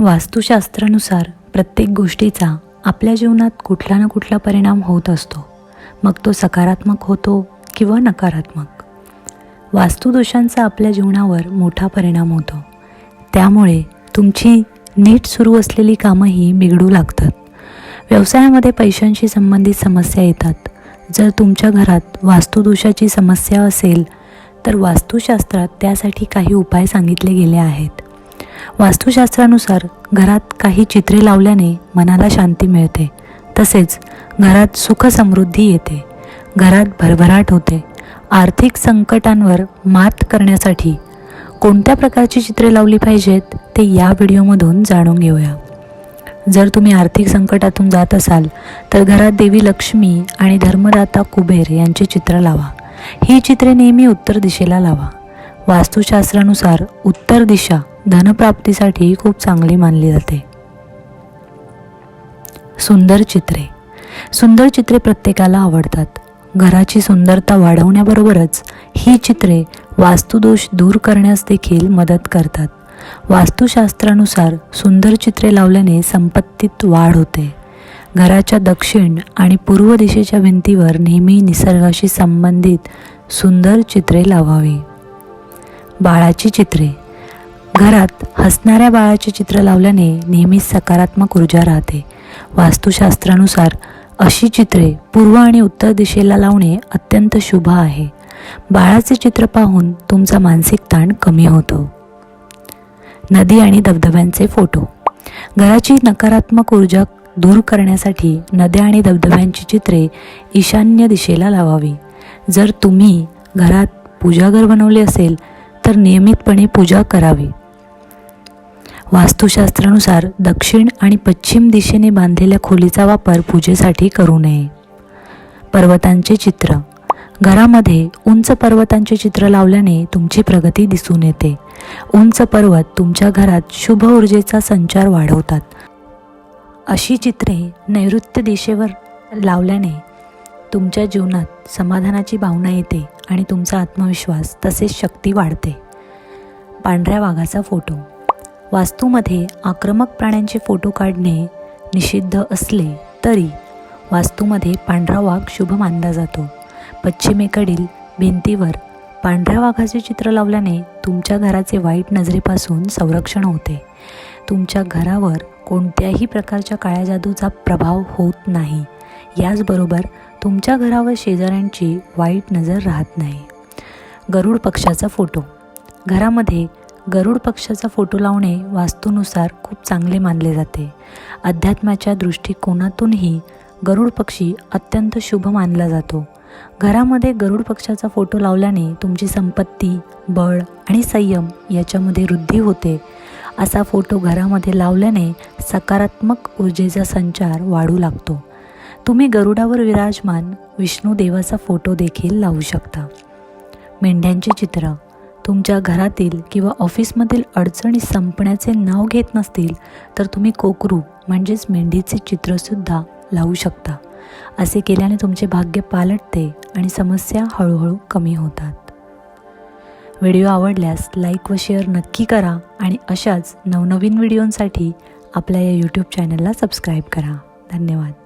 वास्तुशास्त्रानुसार प्रत्येक गोष्टीचा आपल्या जीवनात कुठला ना कुठला परिणाम होत असतो, मग तो सकारात्मक होतो किंवा नकारात्मक. वास्तुदोषांचा आपल्या जीवनावर मोठा परिणाम होतो. त्यामुळे तुमची नीट सुरू असलेली कामंही बिघडू लागतात. व्यवसायामध्ये पैशांशी संबंधित समस्या येतात. जर तुमच्या घरात वास्तुदोषाची समस्या असेल तर वास्तुशास्त्रात त्यासाठी काही उपाय सांगितले गेले आहेत. वास्तुशास्त्रानुसार घरात काही चित्रे लावल्याने मनाला शांती मिळते. तसेच घरात सुख समृद्धी येते, घरात भरभराट होते. आर्थिक संकटांवर मात करण्यासाठी कोणत्या प्रकारची चित्रे लावली पाहिजेत ते या व्हिडिओमधून जाणून घेऊया. जर तुम्ही आर्थिक संकटातून जात असाल तर घरात देवी लक्ष्मी आणि धर्मदाता कुबेर यांचे चित्र लावा. ही चित्रे नेहमी उत्तर दिशेला लावा. वास्तुशास्त्रानुसार उत्तर दिशा धनप्राप्तीसाठी खूप चांगली मानली जाते. सुंदर चित्रे प्रत्येकाला आवडतात. घराची सुंदरता वाढवण्याबरोबरच ही चित्रे वास्तुदोष दूर करण्यास देखील मदत करतात. वास्तुशास्त्रानुसार सुंदर चित्रे लावल्याने संपत्तीत वाढ होते. घराच्या दक्षिण आणि पूर्व दिशेच्या भिंतीवर नेहमी निसर्गाशी संबंधित सुंदर चित्रे लावावी. बाळाची चित्रे. घरात हसणाऱ्या बाळाचे चित्र लावल्याने नेहमी सकारात्मक ऊर्जा राहते. वास्तुशास्त्रानुसार अशी चित्रे पूर्व आणि उत्तर दिशेला लावणे अत्यंत शुभ आहे. बाळाचे चित्र पाहून तुमचा मानसिक ताण कमी होतो. नदी आणि धबधब्यांचे फोटो. घराची नकारात्मक ऊर्जा दूर करण्यासाठी नद्या आणि धबधब्यांची चित्रे ईशान्य दिशेला लावावी. जर तुम्ही घरात पूजाघर बनवले असेल तर नियमितपणे पूजा करावी. वास्तुशास्त्रानुसार दक्षिण आणि पश्चिम दिशेने बांधलेल्या खोलीचा वापर पूजेसाठी करू नये. पर्वतांचे चित्र. घरामध्ये उंच पर्वतांचे चित्र लावल्याने तुमची प्रगती दिसून येते. उंच पर्वत तुमच्या घरात शुभ ऊर्जेचा संचार वाढवतात. अशी चित्रे नैऋत्य दिशेवर लावल्याने तुमच्या जीवनात समाधानाची भावना येते आणि तुमचा आत्मविश्वास तसेच शक्ती वाढते. पांढऱ्या वाघाचा फोटो. वास्तूमध्ये आक्रमक प्राण्यांचे फोटो काढणे निषिद्ध असले तरी वास्तूमध्ये पांढरा वाघ शुभ मानला जातो. पश्चिमेकडील भिंतीवर पांढऱ्या वाघाचे चित्र लावल्याने तुमच्या घराचे वाईट नजरेपासून संरक्षण होते. तुमच्या घरावर कोणत्याही प्रकारच्या काळ्या जादूचा प्रभाव होत नाही. याचबरोबर तुमच्या घरावर शेजाऱ्यांची वाईट नजर राहत नाही. गरुड पक्षाचा फोटो. घरामध्ये गरुड पक्षाचा फोटो लावणे वास्तूनुसार खूप चांगले मानले जाते. अध्यात्माच्या दृष्टिकोनातूनही गरुड पक्षी अत्यंत शुभ मानला जातो. घरामध्ये गरुड पक्षाचा फोटो लावल्याने तुमची संपत्ती, बळ आणि संयम याच्यामध्ये वृद्धी होते. असा फोटो घरामध्ये लावल्याने सकारात्मक ऊर्जेचा संचार वाढू लागतो. तुम्ही गरुडावर विराजमान विष्णू देवाचा फोटो देखील लावू शकता. मेंढ्यांचे चित्र. तुमच्या घरातील किंवा ऑफिसमधील अडचणी संपण्याचे नाव घेत नसतील तर तुम्ही कोकरू म्हणजेच मेंढीचे चित्रसुद्धा लावू शकता. असे केल्याने तुमचे भाग्य पालटते आणि समस्या हळूहळू कमी होतात. व्हिडिओ आवडल्यास लाईक व शेअर नक्की करा आणि अशाच नवनवीन व्हिडिओंसाठी आपल्या या यूट्यूब चॅनलला सबस्क्राईब करा. धन्यवाद.